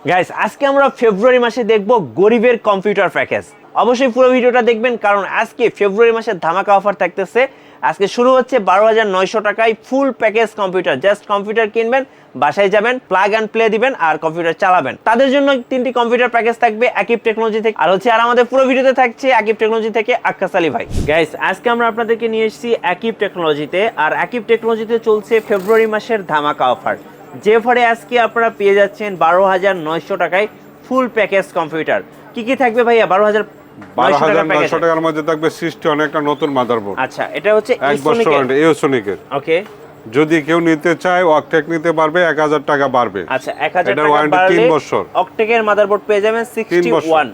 Guys আজকে আমরা ফেব্রুয়ারি মাসে দেখব গরিবের কম্পিউটার প্যাকেজ। অবশ্যই পুরো ভিডিওটা দেখবেন কারণ আজকে ফেব্রুয়ারি মাসের ধামাকা অফার থাকতেছে। আজকে শুরু হচ্ছে 12,900 টাকায় full package computer. Just computer কিনবেন, বাসায় যাবেন, প্লাগ অ্যান্ড প্লে দিবেন আর কম্পিউটার চালাবেন। তাদের জন্য 3টি কম্পিউটার প্যাকেজ থাকবে আকিব টেকনোলজি থেকে। আর আমাদের পুরো ভিডিওতে থাকছে আকিব টেকনোলজি থেকে আক্কাস আলী ভাই। গাইস আজকে আমরা আপনাদেরকে নিয়ে এসেছি আকিব টেকনোলজিতে। আর আকিব টেকনোলজিতে চলছে ফেব্রুয়ারি মাসের ধামাকা অফার, যে অফারে আজকে আপনারা পেয়ে যাচ্ছেন 12,900 টাকায় ফুল প্যাকেজ কম্পিউটার। কি কি থাকবে ভাইয়া? 12,900 টাকার মধ্যে থাকবে সিস্টেম একটা নতুন মাদারবোর্ড। আচ্ছা, এটা হচ্ছে ইউসোনিকের। ওকে, যদি কেউ নিতে চায় অকটেক নিতে পারবে, 1000 টাকা বাড়বে। আচ্ছা, 1000 টাকা বাড়লে 3 বছর অকটেকের মাদারবোর্ড পেয়ে যাবেন 61।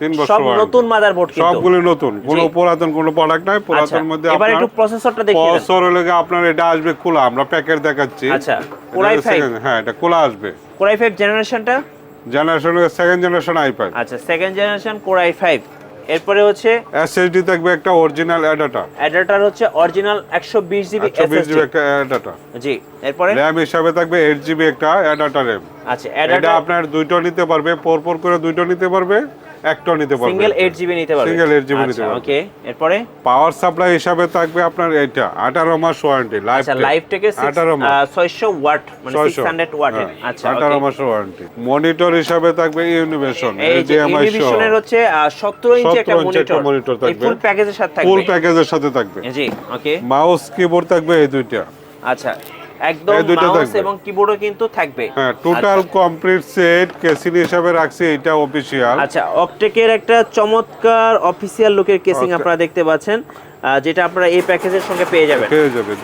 3 বছর সব নতুন মাদারবোর্ড, কিন্তু সবগুলো নতুন, কোনো পুরাতন কোনো প্রোডাক্ট নাই। পুরাতন মধ্যে এবার একটু প্রসেসরটা দেখিয়ে দেন। প্রসেসর হলো আপনার এটা আসবে খোলা, আমরা প্যাকেট দেখাচ্ছি। আচ্ছা, কোরাই 5, হ্যাঁ এটা খোলা আসবে। কোরাই 5 জেনারেশনটা, সেকেন্ড জেনারেশন i5। আচ্ছা, সেকেন্ড জেনারেশন কোরাই 5। এরপরে হচ্ছে এসএসডি থাকবে একটা অরিজিনাল অ্যাডাপ্টার হচ্ছে অরিজিনাল 120 জিবি এসএসডি একটা অ্যাডাপ্টার। জি, এরপরে র‍্যাম হিসাবে থাকবে 8 জিবি একটা অ্যাডাপ্টার র‍্যাম। আচ্ছা, এটা আপনার দুইটা নিতে পারবে, পর করে দুইটা নিতে পারবে, একটা নিতে পারবে, সিঙ্গেল 8 জিবি নিতে পারবে, সিঙ্গেল 8 জিবি নিতে পারবে। ওকে, এরপরে পাওয়ার সাপ্লাই হিসাবে থাকবে আপনার এটা 18 মাস ওয়ারেন্টি। লাইভ থেকে 600 ওয়াট, মানে 600 ওয়াটের। আচ্ছা, 18 মাস ওয়ারেন্টি। মনিটর হিসাবে থাকবে ইউনিভেশন, ইউনিভিশনের হচ্ছে 17 ইঞ্চি একটা মনিটর থাকবে, ফুল প্যাকেজের সাথে থাকবে। ফুল প্যাকেজের সাথে থাকবে, জি, ওকে। মাউস কিবোর্ড থাকবে এই দুইটা। আচ্ছা, একদম মাউস এবং কিবোর্ডও কিন্তু থাকবে। হ্যাঁ, টোটাল কমপ্লিট সেট কেসিং হিসাবে রাখছি, এটা অফিশিয়াল। আচ্ছা, অপটেকের একটা চমৎকার অফিশিয়াল লুকের কেসিং আপনারা দেখতে পাচ্ছেন, যেটা আপনারা এই প্যাকেজের সঙ্গে পেয়ে যাবেন।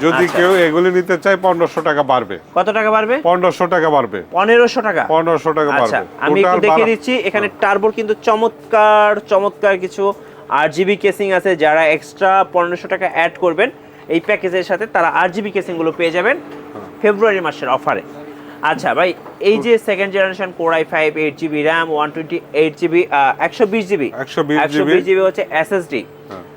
যদি কেউ এগুলি নিতে চায় 1500 টাকা বাড়বে। কত টাকা বাড়বে? 1500 টাকা বাড়বে। 1500 টাকা, 1500 টাকা বাড়বে। আচ্ছা, আমি একটু দেখিয়ে দিচ্ছি। এখানে টার্বোর কিন্তু চমৎকার কিছু আরজিবি কেসিং আছে। যারা এক্সট্রা 1500 টাকা অ্যাড করবেন এই প্যাকেজের সাথে, তারা আরজিবি কেসিং গুলো পেয়ে যাবেন ফেব্রুয়ারি মাসের অফারে। আচ্ছা ভাই, এই যে second generation core i5 8 GB RAM, 128 GB 120 GB হচ্ছে এসএসডি,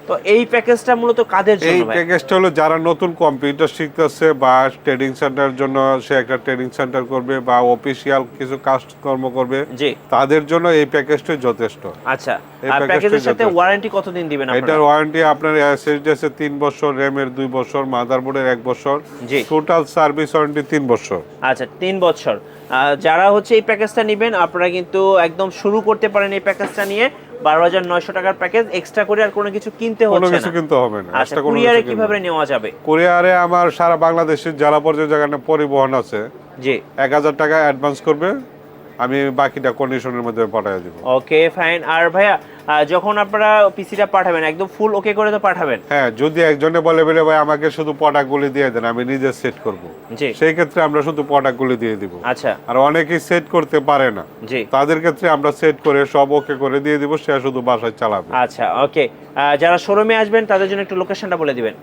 তো এই প্যাকেজটা মূলত কাদের জন্য? এই প্যাকেজটা হলো যারা নতুন কম্পিউটার শিখতেছে বা ট্রেনিং সেন্টারের জন্য, সে একটা ট্রেনিং সেন্টার করবে বা অফিশিয়াল কিছু কাজকর্ম করবে, জি, তাদের জন্য এই প্যাকেজটা যথেষ্ট। আচ্ছা, আর প্যাকেজের সাথে ওয়ারেন্টি কতদিন দিবেন আপনারা? এটার ওয়ারেন্টি আপনার এসএসডি আছে 3 বছর, র‍্যাম এর 2 বছর, মাদারবোর্ডের 1 বছর, জি, টোটাল সার্ভিস ওয়ারেন্টি 3 বছর। আচ্ছা, 3 বছর। যারা হচ্ছে এই প্যাকেজটা নেবেন, আপনারা কিন্তু একদম শুরু করতে পারেন এই প্যাকেজটা নিয়ে। 12,900 টাকার প্যাকেজ, এক্সট্রা করে আর কোনো কিছু কিনতে হচ্ছে না, কোনো কিছু কিনতে হবে না। আচ্ছা, কুরিয়ারে কিভাবে নেওয়া যাবে? কুরিয়ারে আমার সারা বাংলাদেশের জেলা পর্যায়ে যেখানে পরিবহন আছে, জি, 1000 টাকা অ্যাডভান্স করবে, আমি বাকিটা কন্ডিশনের মধ্যে পাঠিয়ে দেব। ওকে, ফাইন। আর ভাইয়া, যখন আপনারা পিসিটা পাঠাবেন একদম ফুল ওকে করে তো পাঠাবেন? হ্যাঁ, যদি একজনে বলে ভাই আমাকে শুধু প্রোডাক্টগুলি দিয়ে দেন, আমি নিজে সেট করব, জি, সেই ক্ষেত্রে আমরা শুধু প্রোডাক্টগুলি দিয়ে দিব। আচ্ছা, আর অনেকেই সেট করতে পারে না, জি, তাদের ক্ষেত্রে আমরা সেট করে সব ওকে করে দিয়ে দিব, সে শুধু বাসায় চালাবে। আচ্ছা, ওকে। যারা শোরুমে আসবেন তাদের জন্য একটু লোকেশনটা বলে দিবেন।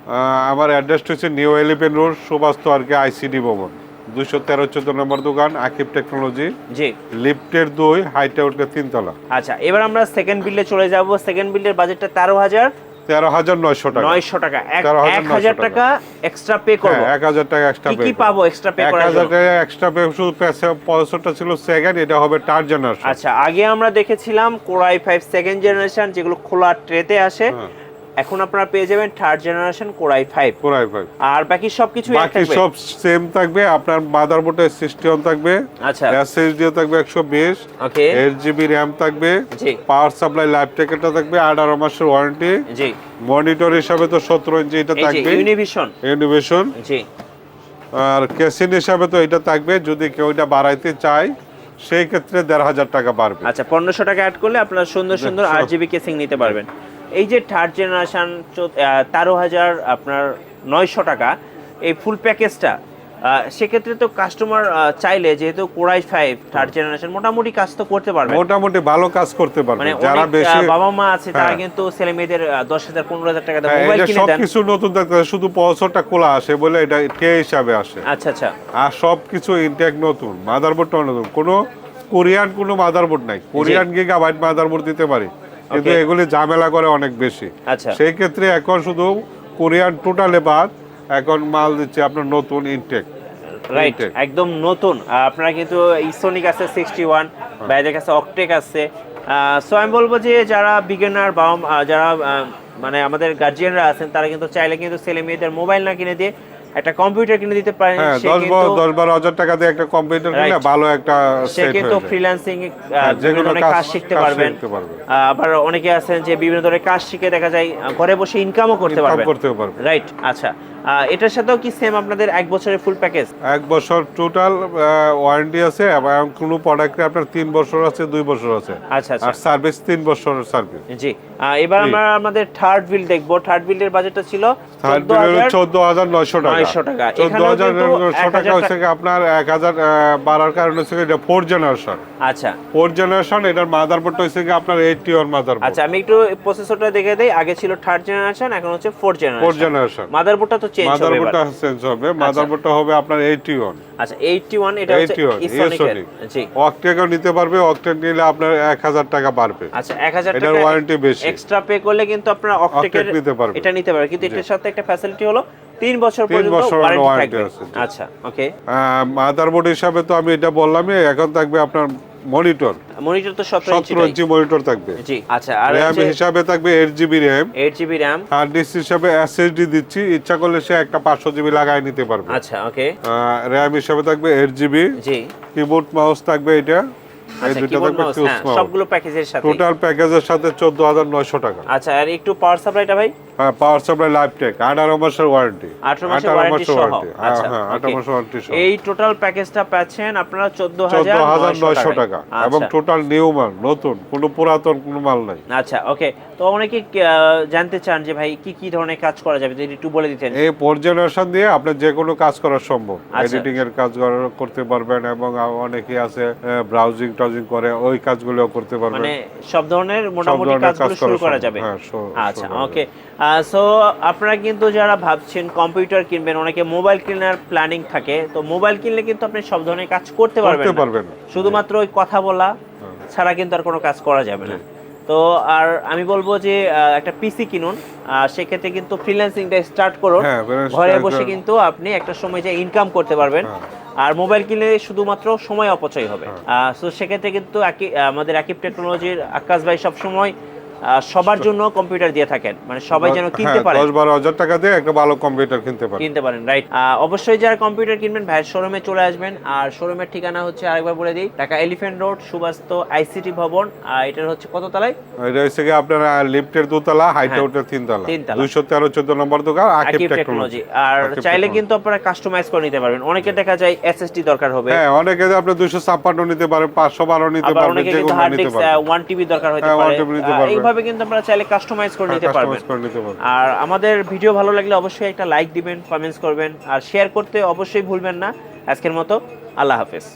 আমার অ্যাড্রেসটা হচ্ছে নিউ এলিফ্যান্ট রোড, সুভাস্তু আর কি আইসিডি ভবন, 213-14 নম্বর দোকান, আকিব টেকনোলজি, জি, লিফটের 2, হাইটে উঠলে 3 তলা। আচ্ছা, এবার আমরা সেকেন্ড বিল্ডে চলে যাব। সেকেন্ড বিল্ডের বাজেটটা 13,900 টাকা। 900 টাকা, 1000 টাকা এক্সট্রা পে করব। 1000 টাকা এক্সট্রা পে। কি পাবো এক্সট্রা পে করার জন্য? 1000 টাকা এক্সট্রা পে, শুধু প্রসেসরটা ছিল সেকেন্ড, এটা হবে থার্ড জেনারেশন। আচ্ছা, আগে আমরা দেখেছিলাম কোর i5 সেকেন্ড জেনারেশন, যেগুলো খোলা ট্রেতে আসে। এখন আপনারা পেয়ে যাবেন থার্ড জেনারেশন কোর i5। আর বাকি সবকিছু সব সেম থাকবে। আপনার মাদারবোর্ডের সিস্টেম থাকবে, আচ্ছা, এসএসডি থাকবে 120, ওকে, 8 জিবি র‍্যাম থাকবে, জি, পাওয়ার সাপ্লাই লাইভ টেকেটটা থাকবে, 18 মাসের ওয়ারেন্টি, জি, মনিটর হিসাবে তো 17 ইঞ্চি এটা থাকবে, ইউনিভিশন, জি, আর কেসিং হিসাবে তো এটা থাকবে। যদি কেউ এটা বাড়াইতে চায় সেই ক্ষেত্রে 1500 টাকা বাড়বে। আচ্ছা, 1500 টাকা অ্যাড করলে আপনারা সুন্দর আরজিবি কেসিং নিতে পারবেন। এই যে থার্ড জেনারেশন 13,900 টাকা এই ফুল প্যাকেজটা, সেক্ষেত্রে তো কাস্টমার চাইলে, যেহেতু কোর i5 থার্ড জেনারেশন, মোটামুটি কাজ তো করতে পারবে, মোটামুটি ভালো কাজ করতে পারবে। মানে যারা বেশি বাবা মা আছে তারা কিন্তু ছেলে মেয়েদের 10,000 15,000 টাকা দিয়ে মোবাইল কিনে দেন। সবকিছু নতুন থাকতে, শুধু প্রসেসরটা খোলা আসে বলে এটা কে হিসাবে আসে। আচ্ছা, আচ্ছা, আর সবকিছু ইনটেক নতুন, মাদারবোর্ডটা নতুন, কোনো কোরিয়ান কোনো মাদারবোর্ড নাই। কোরিয়ান গিগাবাইট মাদারবোর্ড দিতে পারি, কিন্তু এগুলি ঝামেলা করে অনেক বেশি। আচ্ছা, সেই ক্ষেত্রে এখন শুধু কোরিয়ান টোটালে বাদ, এখন মাল দিচ্ছে আপনার নতুন ইনটেক, রাইট, একদম নতুন। আপনারা কিন্তু ইসোনিক আছে 61, ভাইদের কাছে অকটেক আছে। সো আমি বলবো যে যারা বিগিনার বা যারা মানে আমাদের গার্জিয়ানরা আছেন তারা কিন্তু চাইলে কিন্তু ছেলে মেয়েদের মোবাইল না কিনে দিয়ে একটা কম্পিউটার কিনে দিতে পারেন। সে কিন্তু 10-12 হাজার টাকা দিয়ে একটা কম্পিউটার কিনলে ভালো একটা সে কিন্তু ফ্রিল্যান্সিং বিভিন্ন ধরনের কাজ শিখতে পারবেন। আবার অনেকে আছেন যে বিভিন্ন ধরনের কাজ শিখে দেখা যায় ঘরে বসে ইনকামও করতে পারবেন। রাইট। আচ্ছা, এটার সাথেও কি সেম আপনাদের 1 বছরের ফুল প্যাকেজ? 1 বছর টোটাল ওয়ারেন্টি আছে এবং কোন প্রোডাক্টে আপনার 3 বছর আছে, 2 বছর আছে। আচ্ছা আচ্ছা। আর সার্ভিস 3 বছরের সার্ভিস। জি। এবার আমরা আমাদের থার্ড বিল দেখব। থার্ড বিলের বাজেটটা ছিল 14,900 টাকা। 14,900 টাকা হচ্ছে আপনার 1000 বাড়ার কারণে হচ্ছে এটা 4th জেনারেশন। আচ্ছা, 4th জেনারেশন। এটার মাদারবোর্ডটা হচ্ছে আপনার 81 মাদারবোর্ড। আচ্ছা, আমি একটু প্রসেসরটা দেখে দেই। আগে ছিল 3rd জেনারেশন, এখন হচ্ছে 4th জেনারেশন। মাদারবোর্ডটা তো চেঞ্জ হবে। মাদারবোর্ডটা চেঞ্জ হবে। মাদারবোর্ডটা হবে আপনার 81। আচ্ছা, 81 এটা হচ্ছে ইসোনিকের। জি। অকটেকও নিতে পারবে। অকটেক নিলে আপনার 1000 টাকা বাড়বে। আচ্ছা, 1000 টাকা এটার ওয়ারেন্টি বেশি। এক্সট্রা পে করলে কিন্তু আপনারা অকটেকের নিতে পারবে। এটা নিতে পারবে, কিন্তু এটার সাথে একটা ফ্যাসিলিটি হলো 3 বছর পর্যন্ত ওয়ারেন্টি থাকবে। আচ্ছা, ওকে। মাদারবোর্ড হিসাবে তো আমি এটা বললামই। এখন থাকবে আপনার মনিটর তো 17 ইঞ্চি মনিটর থাকবে। জি। আচ্ছা, আর র‍্যাম হিসাবে থাকবে 8GB RAM. 8GB RAM. Hard disk হিসাবে এসএসডি দিচ্ছি, ইচ্ছা করলে সে একটা 500GB লাগায় নিতে পারবে। আচ্ছা, ওকে। র‍্যাম হিসাবে থাকবে 8GB। জি। কিবোর্ড মাউস থাকবে এটা। এই দুটো থাকবে সবগুলো প্যাকেজের সাথে। টোটাল প্যাকেজের সাথে 14,900 টাকা। আচ্ছা, আর একটু পাওয়ার সাপ্লাইটা ভাই? পাওয়ার সাপ্লাই লাইফটেক 18 মাসের ওয়ারেন্টি। 18 মাসের ওয়ারেন্টি সহ। আচ্ছা, 18 মাসের ওয়ারেন্টি সহ। এই টোটাল প্যাকেজটা পাচ্ছেন আপনারা 14,900 টাকা এবং টোটাল নিউ মাল, নতুন, কোনো পুরাতন কোনো মাল নাই। আচ্ছা, ওকে। তো অনেকে জানতে চান যে ভাই কি কি ধরনের কাজ করা যাবে, যদি একটু বলে দিতেন। এই 4th জেনারেশন দিয়ে আপনি যে কোনো কাজ করা সম্ভব। এডিটিং এর কাজ করতে পারবেন এবং অনেকে আছে ব্রাউজিং টাউজিং করে, ওই কাজগুলোও করতে পারবেন। মানে সব ধরনের মোটামুটি কাজগুলো শুরু করা যাবে। আচ্ছা, ওকে। সো আপনারা কিন্তু যারা ভাবছেন কম্পিউটার কিনবেন, অনেকে মোবাইল কেনার প্ল্যানিং থাকে, তো মোবাইল কিনলে কিন্তু আপনি সব ধরনের কাজ করতে পারবেন, শুধুমাত্র ওই কথা বলা ছাড়া কিন্তু আর কোনো কাজ করা যাবে না। তো আর আমি বলবো যে একটা পিসি কিনুন, সেক্ষেত্রে কিন্তু ফ্রিল্যান্সিংটা স্টার্ট করুন। ঘরে বসে কিন্তু আপনি একটা সময় যে ইনকাম করতে পারবেন। আর মোবাইল কিনলে শুধুমাত্র সময় অপচয় হবে। সো সেক্ষেত্রে কিন্তু আমাদের আকিব টেকনোলজির আকাশ ভাই সবসময় সবার জন্য কম্পিউটার দিয়ে থাকেন, মানে সবাই যেন কিনতে পারে। 10-12 হাজার টাকা দিয়ে একটা ভালো কম্পিউটার কিনতে পারেন। রাইট। অবশ্যই যারা কম্পিউটার কিনবেন ভাইয়ের শোরুমে চলে আসবেন। আর শোরুমের ঠিকানা হচ্ছে আরেকবার বলে দিই, Dhaka elephant road, Suvastu ICT ভবন। এটার হচ্ছে কত তলায়? এটা হচ্ছে কি আপনার লিফটের 2 তলা, হাইটে ওঠে 3 তলা। 213-14 নম্বর দোকান আকিব টেকনোলজি। আর চাইলে কিন্তু আপনারা কাস্টমাইজ করে নিতে পারবেন। অনেকে দেখা যায় এসএসডি দরকার হবে। হ্যাঁ, অনেকে আপনি 256 নিতে পারেন, 512 নিতে পারবেন, অনেকে কিন্তু হার্ড ডিস্ক 1TB দরকার হতে পারে। এইভাবে কিন্তু আপনারা চাইলে কাস্টমাইজ করে নিতে পারবেন। আর আমাদের ভিডিও ভালো লাগলে অবশ্যই একটা লাইক দিবেন, কমেন্টস করবেন আর শেয়ার করতে অবশ্যই ভুলবেন না। আজকের মতো আল্লাহ হাফেজ।